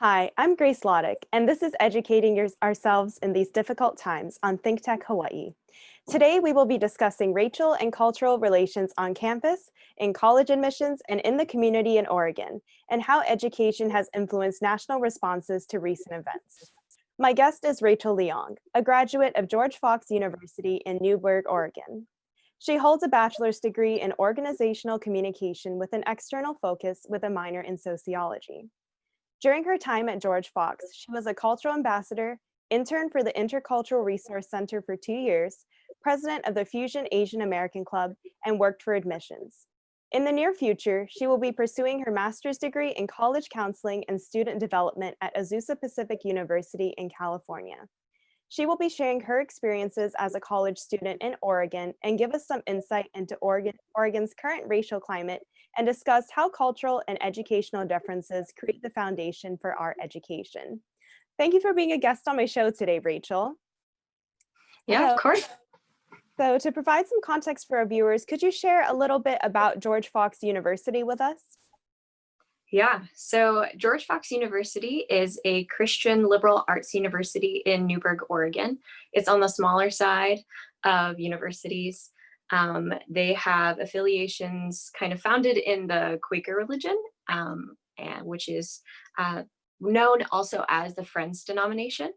Hi, I'm Grace Laudick, and this is Educating Ourselves in These Difficult Times on ThinkTech Hawaii. Today, we will be discussing racial and cultural relations on campus, in college admissions, and in the community in Oregon, and how education has influenced national responses to recent events. My guest is Rachel Leong, a graduate of George Fox University in Newberg, Oregon. She holds a bachelor's degree in organizational communication with an external focus with a minor in sociology. During her time at George Fox, she was a cultural ambassador, intern for the Intercultural Resource Center for 2 years, president of the Fusion Asian American Club, and worked for admissions. In the near future, she will be pursuing her master's degree in college counseling and student development at Azusa Pacific University in California. She will be sharing her experiences as a college student in Oregon and give us some insight into Oregon's current racial climate and discuss how cultural and educational differences create the foundation for our education. Thank you for being a guest on my show today, Rachel. Yeah, of course. So to provide some context for our viewers, could you share a little bit about George Fox University with us? Yeah, so George Fox University is a Christian liberal arts university in Newberg, Oregon. It's on the smaller side of universities. They have affiliations kind of founded in the Quaker religion, and which is known also as the Friends denomination.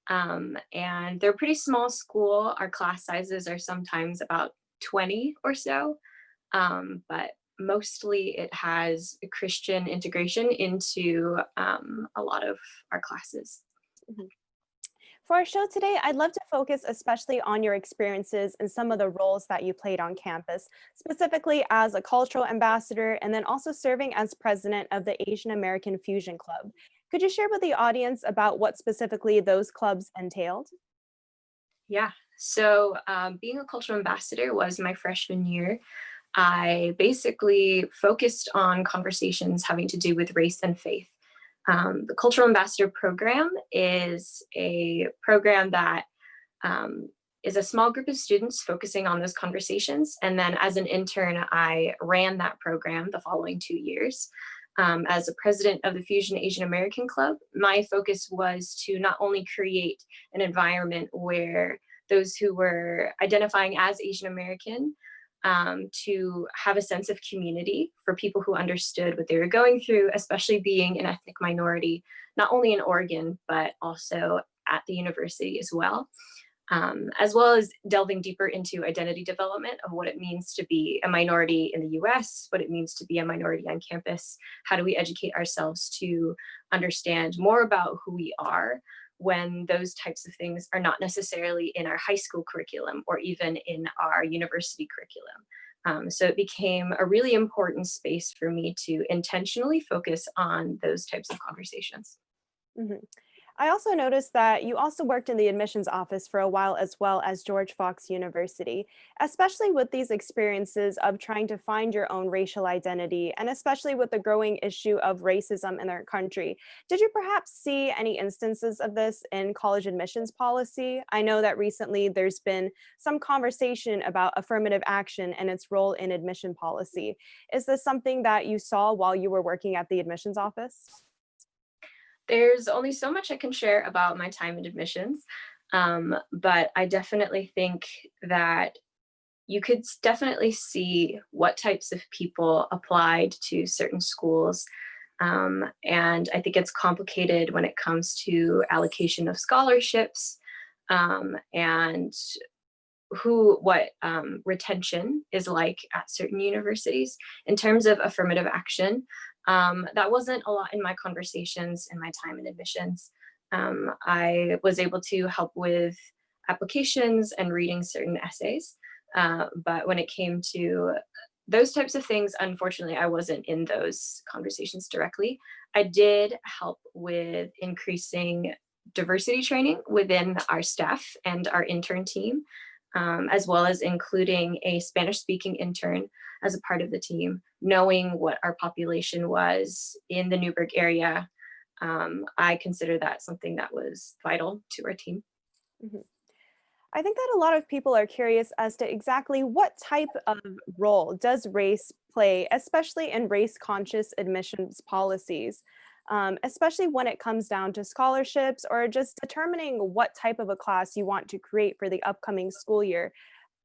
And they're a pretty small school. Our class sizes are sometimes about 20 or so, but mostly it has a Christian integration into a lot of our classes. Mhm. For our show today, I'd love to focus especially on your experiences and some of the roles that you played on campus, specifically as a cultural ambassador and then also serving as president of the Asian American Fusion Club. Could you share with the audience about what specifically those clubs entailed? Yeah, so being a cultural ambassador was my freshman year. I basically focused on conversations having to do with race and faith. The Cultural Ambassador Program is a program that is a small group of students focusing on those conversations. And then as an intern, I ran that program the following 2 years. As a president of the Fusion Asian American Club, my focus was to not only create an environment where those who were identifying as Asian American to have a sense of community for people who understood what they were going through, especially being an ethnic minority, not only in Oregon, but also at the university as well as delving deeper into identity development of what it means to be a minority in the US, what it means to be a minority on campus. How do we educate ourselves to understand more about who we are when those types of things are not necessarily in our high school curriculum or even in our university curriculum. So it became a really important space for me to intentionally focus on those types of conversations. Mhm. I also noticed that you also worked in the admissions office for a while as well as George Fox University, especially with these experiences of trying to find your own racial identity, and especially with the growing issue of racism in our country. Did you perhaps see any instances of this in college admissions policy? I know that recently there's been some conversation about affirmative action and its role in admission policy. Is this something that you saw while you were working at the admissions office? There's only so much I can share about my time in admissions, but I definitely think that you could definitely see what types of people applied to certain schools. And I think it's complicated when it comes to allocation of scholarships and what retention is like at certain universities in terms of affirmative action. That wasn't a lot in my conversations in my time in admissions. I was able to help with applications and reading certain essays, but when it came to those types of things, unfortunately, I wasn't in those conversations directly. I did help with increasing diversity training within our staff and our intern team, as well as including a Spanish-speaking intern as a part of the team, knowing what our population was in the Newberg area. I consider that something that was vital to our team. Mhm. I think that a lot of people are curious as to exactly what type of role does race play, especially in race-conscious admissions policies. especially when it comes down to scholarships or just determining what type of a class you want to create for the upcoming school year.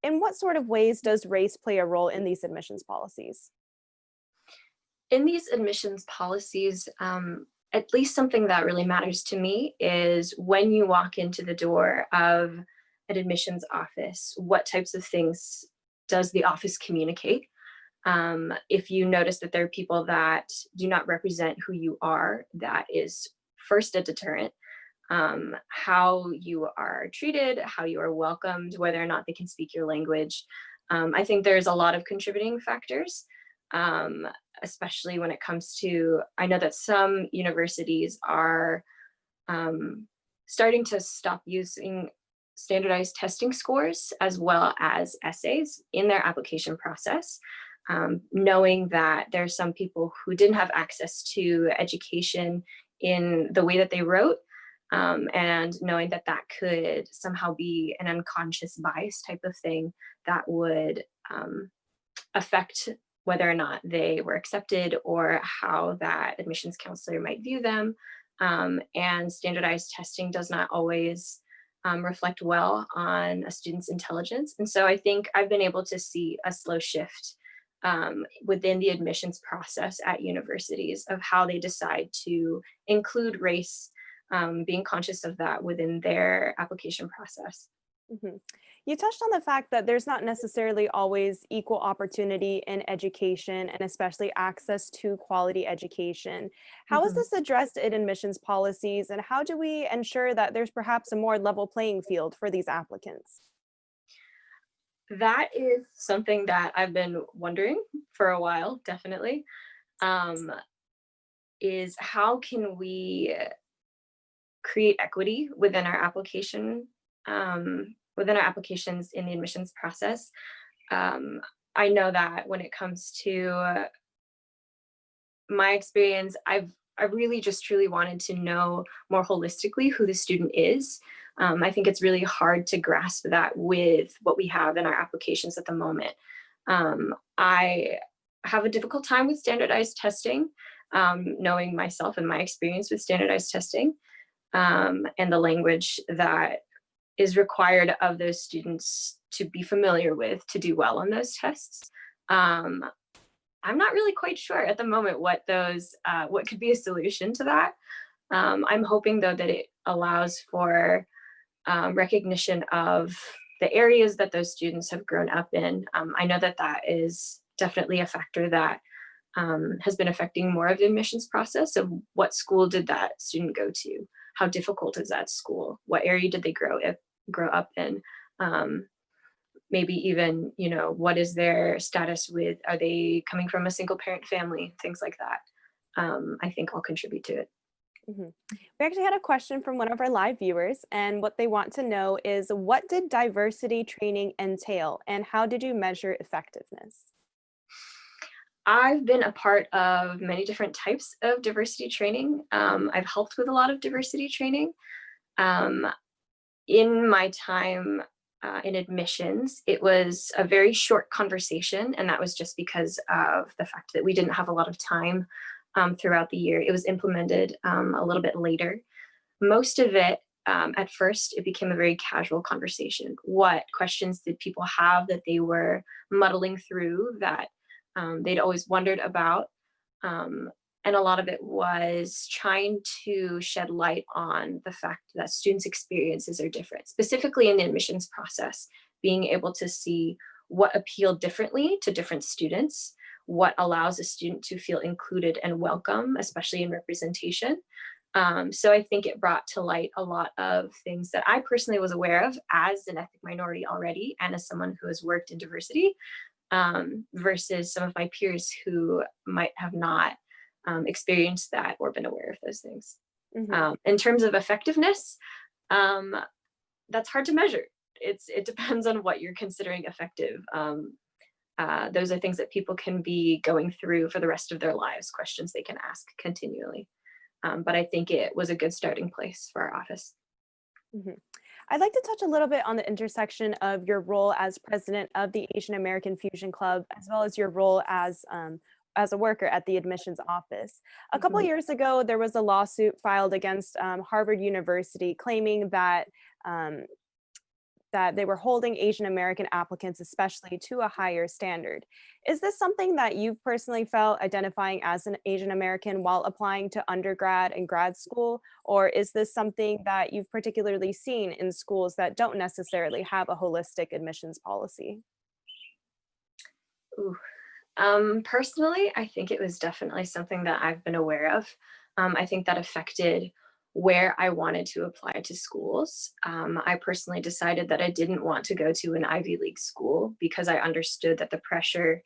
In what sort of ways does race play a role in these admissions policies? In these admissions policies, at least something that really matters to me is when you walk into the door of an admissions office, what types of things does the office communicate? If you notice that there are people that do not represent who you are, that is first a deterrent. How you are treated, how you are welcomed, whether or not they can speak your language. I think there's a lot of contributing factors, um, especially when it comes to, I know that some universities are um, starting to stop using standardized testing scores as well as essays in their application process, knowing that there are some people who didn't have access to education in the way that they wrote, and knowing that that could somehow be an unconscious bias type of thing that would affect whether or not they were accepted or how that admissions counselor might view them. And standardized testing does not always reflect well on a student's intelligence. And so I think I've been able to see a slow shift within the admissions process at universities of how they decide to include race, being conscious of that within their application process. Mhm. You touched on the fact that there's not necessarily always equal opportunity in education and especially access to quality education. How is Mhm. this addressed in admissions policies, and how do we ensure that there's perhaps a more level playing field for these applicants? That is something that I've been wondering for a while, definitely. Um, is how can we create equity within our applications in the admissions process? Um, I know that when it comes to my experience, I've really just truly wanted to know more holistically who the student is. I think it's really hard to grasp that with what we have in our applications at the moment. I have a difficult time with standardized testing, knowing myself and my experience with standardized testing, and the language that is required of those students to be familiar with to do well on those tests. Um, I'm not really quite sure at the moment what could be a solution to that. I'm hoping though that it allows for recognition of the areas that those students have grown up in. I know that that is definitely a factor that has been affecting more of the admissions process of what school did that student go to? How difficult is that school? What area did they grow up in? Um, Maybe even, what is their status with, are they coming from a single parent family? Things like that. I think all contribute to it. Mhm. We actually had a question from one of our live viewers, and what they want to know is, what did diversity training entail, and how did you measure effectiveness? I've been a part of many different types of diversity training. I've helped with a lot of diversity training. Um, in my time in admissions, it was a very short conversation, and that was just because of the fact that we didn't have a lot of time throughout the year. It was implemented a little bit later. Most of it, at first, it became a very casual conversation. What questions did people have that they were muddling through that they'd always wondered about? Um, and a lot of it was trying to shed light on the fact that students' experiences are different, specifically in the admissions process, being able to see what appealed differently to different students, what allows a student to feel included and welcome, especially in representation. So I think it brought to light a lot of things that I personally was aware of as an ethnic minority already, and as someone who has worked in diversity, versus some of my peers who might have not experienced that or been aware of those things. Mhm. In terms of effectiveness, um, that's hard to measure. It depends on what you're considering effective. Those are things that people can be going through for the rest of their lives, questions they can ask continually. But I think it was a good starting place for our office. Mhm. I'd like to touch a little bit on the intersection of your role as president of the Asian American Fusion Club, as well as your role as as a worker at the admissions office. A couple Mhm. years ago, there was a lawsuit filed against Harvard University claiming um, that they were holding Asian American applicants, especially, to a higher standard. Is this something that you've personally felt identifying as an Asian American while applying to undergrad and grad school? Or is this something that you've particularly seen in schools that don't necessarily have a holistic admissions policy? Ooh. Personally, I think it was definitely something that I've been aware of. I think that affected where I wanted to apply to schools. I personally decided that I didn't want to go to an Ivy League school because I understood that the pressure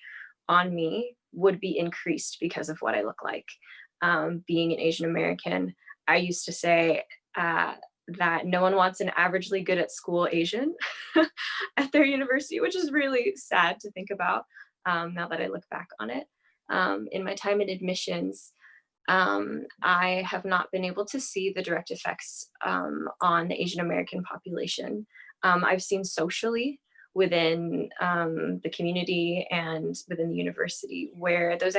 on me would be increased because of what I look like. Being an Asian American, I used to say that no one wants an averagely good at school Asian at their university, which is really sad to think about now that I look back on it. In my time in admissions, I have not been able to see the direct effects on the Asian American population. I've seen socially within the community and within the university where those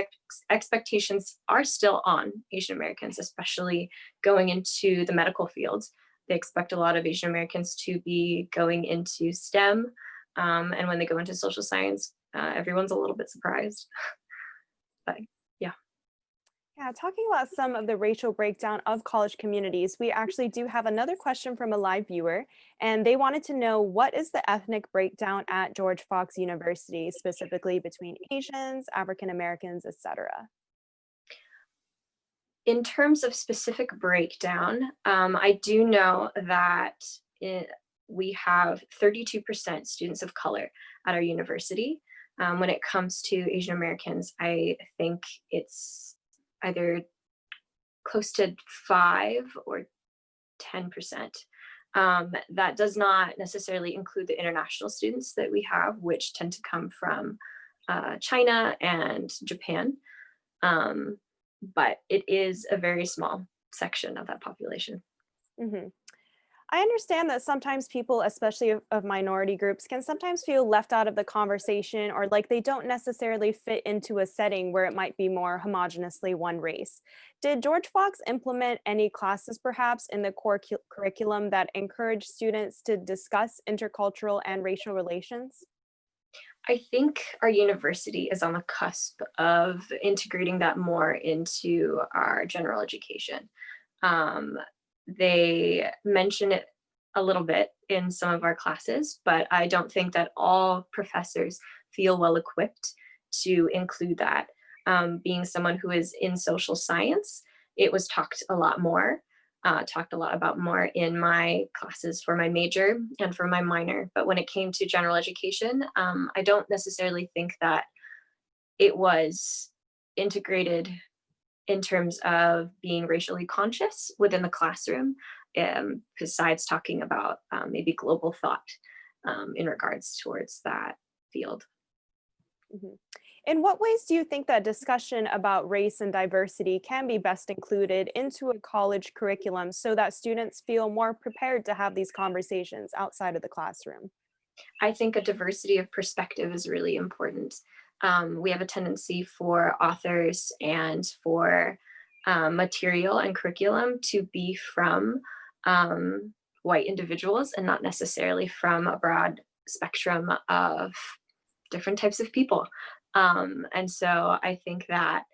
expectations are still on Asian Americans, especially going into the medical field. They expect a lot of Asian Americans to be going into STEM. And when they go into social science, everyone's a little bit surprised. But yeah. Yeah, talking about some of the racial breakdown of college communities, we actually do have another question from a live viewer, and they wanted to know, what is the ethnic breakdown at George Fox University, specifically between Asians, African Americans, etc.? In terms of specific breakdown, I do know that it, we have 32% students of color at our university. When it comes to Asian Americans, I think it's either close to 5 or 10%. That does not necessarily include the international students that we have, which tend to come from China and Japan. Um, but it is a very small section of that population. hmm I understand that sometimes people, especially of minority groups, can sometimes feel left out of the conversation or like they don't necessarily fit into a setting where it might be more homogeneously one race. Did George Fox implement any classes perhaps in the core curriculum that encourage students to discuss intercultural and racial relations? I think our university is on the cusp of integrating that more into our general education. Um, they mention it a little bit in some of our classes, but I don't think that all professors feel well equipped to include that. Being someone who is in social science, it was talked a lot more, talked a lot about more in my classes for my major and for my minor. But when it came to general education, I don't necessarily think that it was integrated in terms of being racially conscious within the classroom, besides talking about maybe global thought in regards towards that field. Mhm. In what ways do you think that discussion about race and diversity can be best included into a college curriculum so that students feel more prepared to have these conversations outside of the classroom? I think a diversity of perspective is really important. We have a tendency for authors and for material and curriculum to be from white individuals and not necessarily from a broad spectrum of different types of people. And so I think that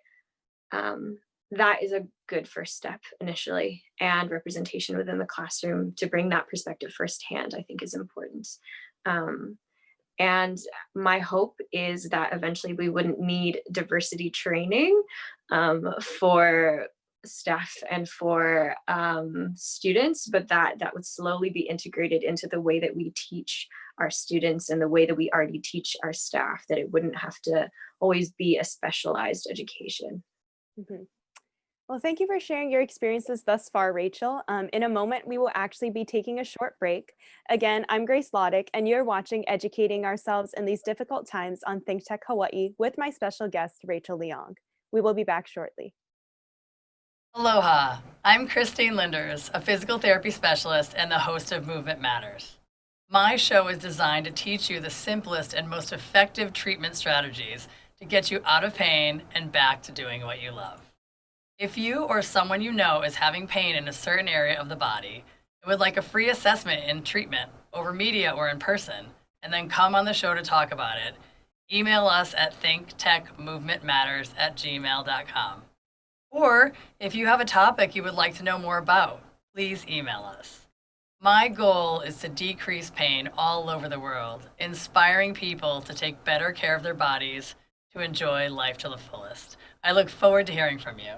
um, that is a good first step initially, and representation within the classroom to bring that perspective firsthand, I think, is important. Um, and my hope is that eventually we wouldn't need diversity training for staff and for students, but that would slowly be integrated into the way that we teach our students and the way that we already teach our staff, that it wouldn't have to always be a specialized education. Mhm. Well, thank you for sharing your experiences thus far, Rachel. In a moment, we will actually be taking a short break. Again, I'm Grace Laudick, and you're watching Educating Ourselves in These Difficult Times on ThinkTech Hawaii with my special guest, Rachel Leong. We will be back shortly. Aloha, I'm Christine Linders, a physical therapy specialist and the host of Movement Matters. My show is designed to teach you the simplest and most effective treatment strategies to get you out of pain and back to doing what you love. If you or someone you know is having pain in a certain area of the body and would like a free assessment and treatment over media or in person, and then come on the show to talk about it, email us at thinktechmovementmatters@gmail.com. Or if you have a topic you would like to know more about, please email us. My goal is to decrease pain all over the world, inspiring people to take better care of their bodies to enjoy life to the fullest. I look forward to hearing from you.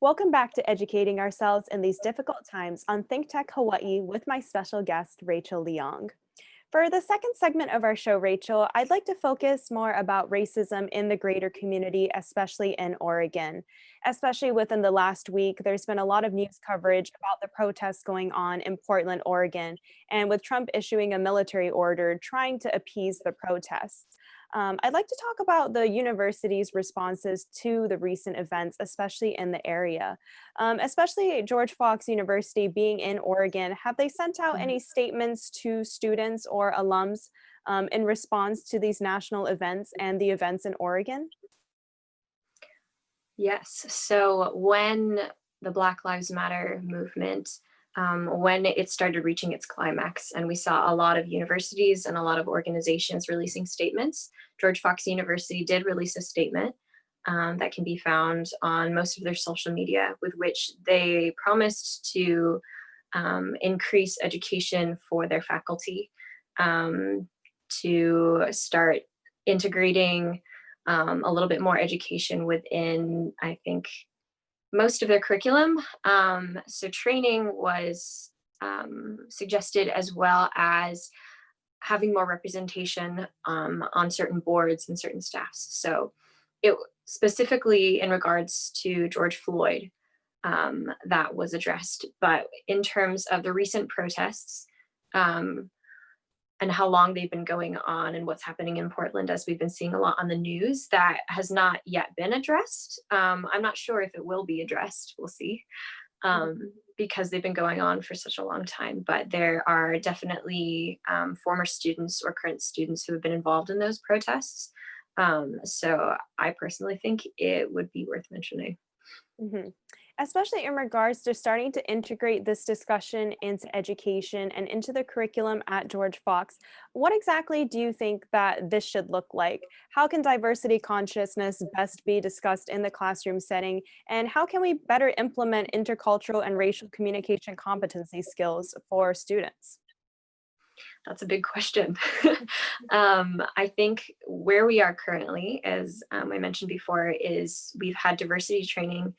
Welcome back to Educating Ourselves in These Difficult Times on ThinkTech Hawaii with my special guest, Rachel Leong. For the second segment of our show, Rachel, I'd like to focus more about racism in the greater community, especially in Oregon. Especially within the last week, there's been a lot of news coverage about the protests going on in Portland, Oregon, and with Trump issuing a military order trying to appease the protests. I'd like to talk about the university's responses to the recent events, especially in the area. Especially George Fox University being in Oregon, have they sent out any statements to students or alums in response to these national events and the events in Oregon? Yes. So when the Black Lives Matter movement, when it started reaching its climax, and we saw a lot of universities and a lot of organizations releasing statements, George Fox University did release a statement that can be found on most of their social media, with which they promised to increase education for their faculty, to start integrating a little bit more education within, I think, most of their curriculum. So training was suggested, as well as having more representation on certain boards and certain staffs. So it specifically in regards to George Floyd, that was addressed. But in terms of the recent protests, and how long they've been going on and what's happening in Portland, as we've been seeing a lot on the news, that has not yet been addressed. I'm not sure if it will be addressed. We'll see, because they've been going on for such a long time. But there are definitely former students or current students who have been involved in those protests. So I personally think it would be worth mentioning. Mhm. Especially in regards to starting to integrate this discussion into education and into the curriculum at George Fox. What exactly do you think that this should look like? How can diversity consciousness best be discussed in the classroom setting? And how can we better implement intercultural and racial communication competency skills for students? That's a big question. I think where we are currently, as I mentioned before, is we've had diversity training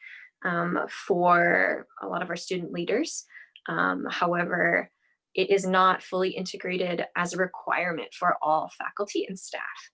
for a lot of our student leaders. However, it is not fully integrated as a requirement for all faculty and staff.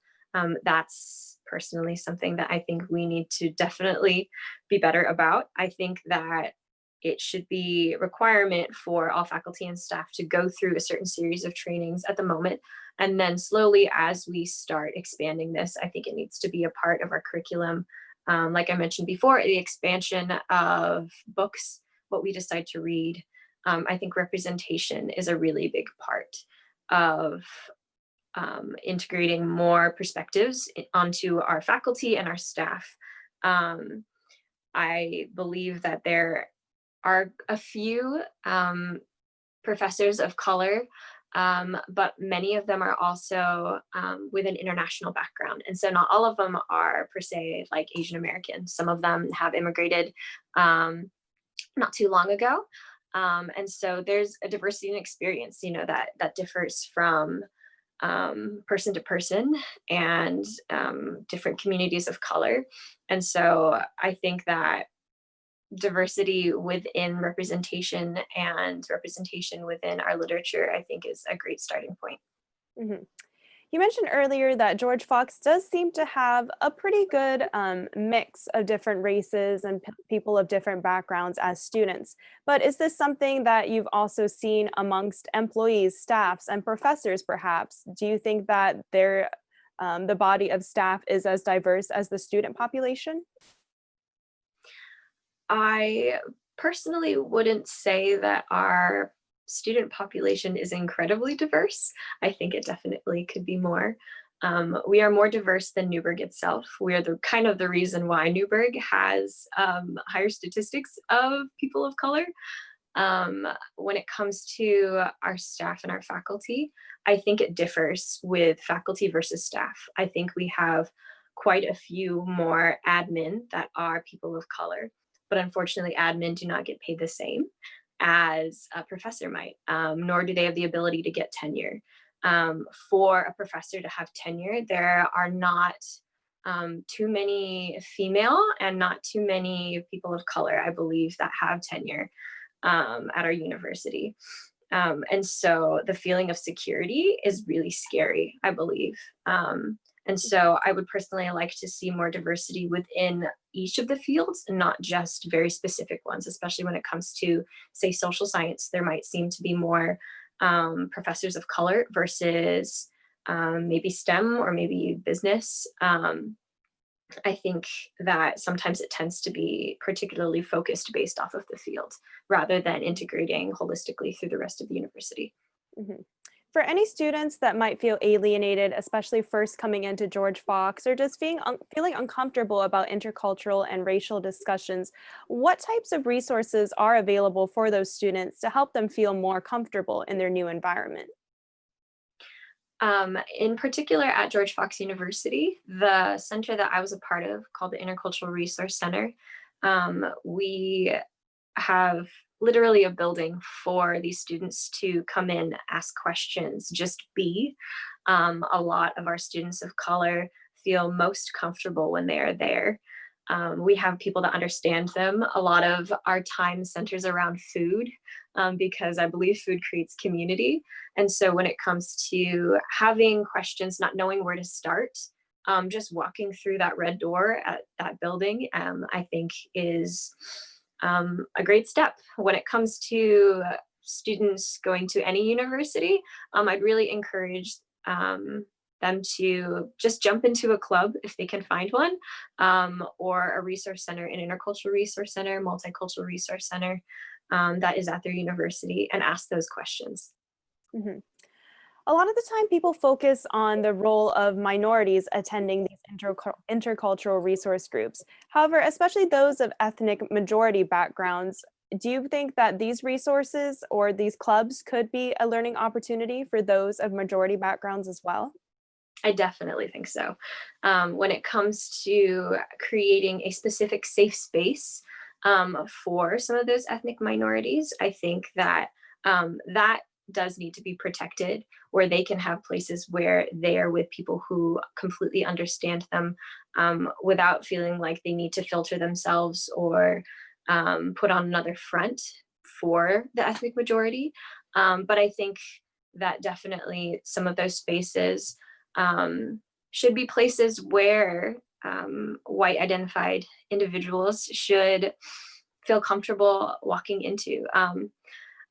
That's personally something that I think we need to definitely be better about. I think that it should be a requirement for all faculty and staff to go through a certain series of trainings at the moment. And then slowly, as we start expanding this, I think it needs to be a part of our curriculum. Like I mentioned before, the expansion of books, what we decide to read. I think representation is a really big part of integrating more perspectives onto our faculty and our staff. I believe that there are a few professors of color, but many of them are also with an international background. And so not all of them are per se like Asian American. Some of them have immigrated not too long ago. And so there's a diversity in experience, that differs from person to person and different communities of color. And so I think that diversity within representation and representation within our literature, I think, is a great starting point. Mhm. You mentioned earlier that George Fox does seem to have a pretty good mix of different races and people of different backgrounds as students. But is this something that you've also seen amongst employees, staffs, and professors, perhaps? Do you think that the body of staff is as diverse as the student population? I personally wouldn't say that our student population is incredibly diverse. I think it definitely could be more. We are more diverse than Newburgh itself. We are the kind of the reason why Newburgh has higher statistics of people of color. When it comes to our staff and our faculty, I think it differs with faculty versus staff. I think we have quite a few more admin that are people of color, but unfortunately, admin do not get paid the same as a professor might, nor do they have the ability to get tenure. For a professor to have tenure, there are not too many female and not too many people of color, I believe, that have tenure at our university. And so the feeling of security is really scary, I believe. And so I would personally like to see more diversity within each of the fields and not just very specific ones, especially when it comes to, say, social science. There might seem to be more professors of color versus maybe STEM or maybe business. I think that sometimes it tends to be particularly focused based off of the field rather than integrating holistically through the rest of the university. Mhm. For any students that might feel alienated, especially first coming into George Fox, or just feeling uncomfortable about intercultural and racial discussions, what types of resources are available for those students to help them feel more comfortable in their new environment? In particular, at George Fox University, the center that I was a part of, called the Intercultural Resource Center, we have literally a building for these students to come in, ask questions, just be. A lot of our students of color feel most comfortable when they are there. We have people that understand them. A lot of our time centers around food because I believe food creates community. And so when it comes to having questions, not knowing where to start, just walking through that red door at that building, I think is a great step. When it comes to students going to any university, I'd really encourage them to just jump into a club if they can find one, or a resource center, an intercultural resource center, multicultural resource center that is at their university, and ask those questions. Mhm. A lot of the time, people focus on the role of minorities attending these intercultural resource groups. However, especially those of ethnic majority backgrounds, do you think that these resources or these clubs could be a learning opportunity for those of majority backgrounds as well? I definitely think so. When it comes to creating a specific safe space for some of those ethnic minorities, I think that that does need to be protected, where they can have places where they are with people who completely understand them without feeling like they need to filter themselves or put on another front for the ethnic majority. But I think that definitely some of those spaces should be places where white identified individuals should feel comfortable walking into.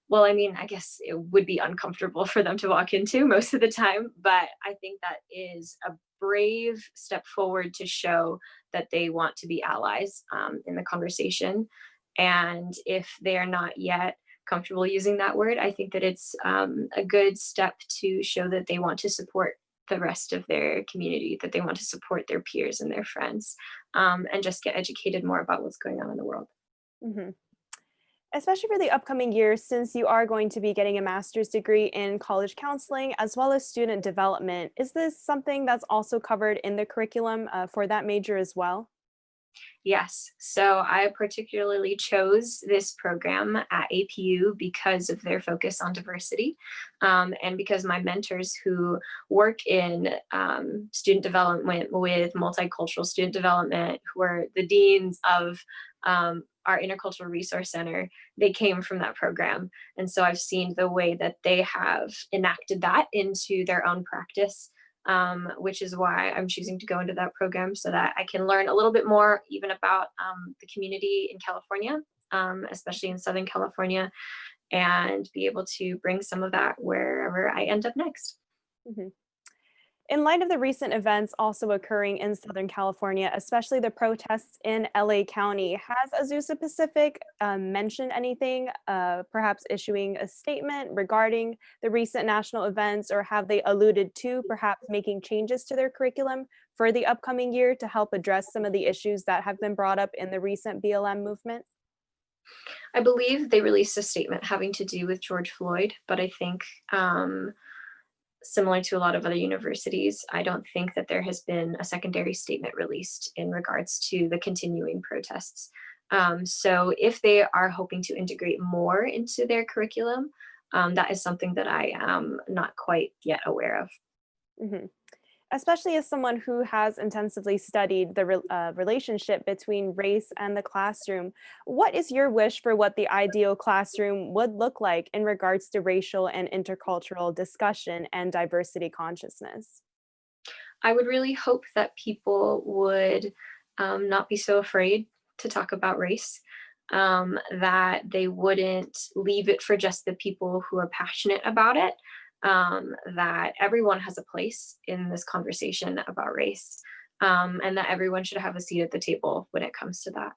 Well, I mean, I guess it would be uncomfortable for them to walk into most of the time, but I think that is a brave step forward to show that they want to be allies in the conversation. And if they are not yet comfortable using that word, I think that it's a good step to show that they want to support the rest of their community, that they want to support their peers and their friends, and just get educated more about what's going on in the world. Mhm. Especially for the upcoming year, since you are going to be getting a master's degree in college counseling as well as student development. Is this something that's also covered in the curriculum for that major as well? Yes. So I particularly chose this program at APU because of their focus on diversity, and because my mentors who work in student development with multicultural student development, who are the deans of our Intercultural Resource Center, they came from that program. And so I've seen the way that they have enacted that into their own practice, which is why I'm choosing to go into that program so that I can learn a little bit more even about the community in California, especially in Southern California, and be able to bring some of that wherever I end up next. Mhm. In light of the recent events also occurring in Southern California, especially the protests in LA County, has Azusa Pacific mentioned anything, perhaps issuing a statement regarding the recent national events, or have they alluded to perhaps making changes to their curriculum for the upcoming year to help address some of the issues that have been brought up in the recent BLM movement? I believe they released a statement having to do with George Floyd, but I think similar to a lot of other universities, I don't think that there has been a secondary statement released in regards to the continuing protests. So if they are hoping to integrate more into their curriculum, that is something that I am not quite yet aware of. Mhm. Especially as someone who has intensively studied the relationship between race and the classroom, what is your wish for what the ideal classroom would look like in regards to racial and intercultural discussion and diversity consciousness? I would really hope that people would not be so afraid to talk about race, that they wouldn't leave it for just the people who are passionate about it, that everyone has a place in this conversation about race, and that everyone should have a seat at the table when it comes to that.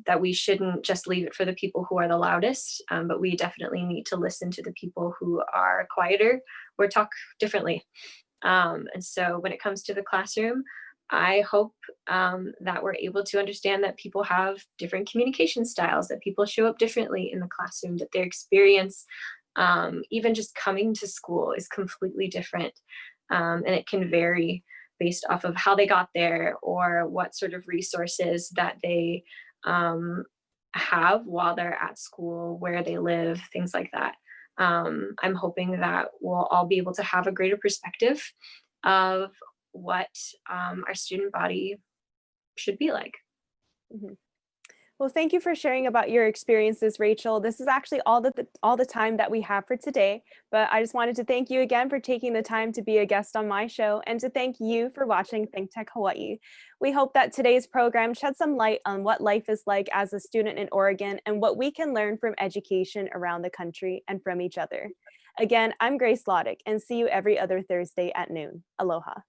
That we shouldn't just leave it for the people who are the loudest, but we definitely need to listen to the people who are quieter or talk differently. And so when it comes to the classroom, I hope that we're able to understand that people have different communication styles, that people show up differently in the classroom, that their experience, even just coming to school, is completely different. And it can vary based off of how they got there or what sort of resources that they um, have while they're at school, where they live, things like that. I'm hoping that we'll all be able to have a greater perspective of what our student body should be like. Mhm. Well, thank you for sharing about your experiences, Rachel. This is actually all the time that we have for today, but I just wanted to thank you again for taking the time to be a guest on my show and to thank you for watching ThinkTech Hawaii. We hope that today's program shed some light on what life is like as a student in Oregon and what we can learn from education around the country and from each other. Again, I'm Grace Laudick, and see you every other Thursday at noon. Aloha.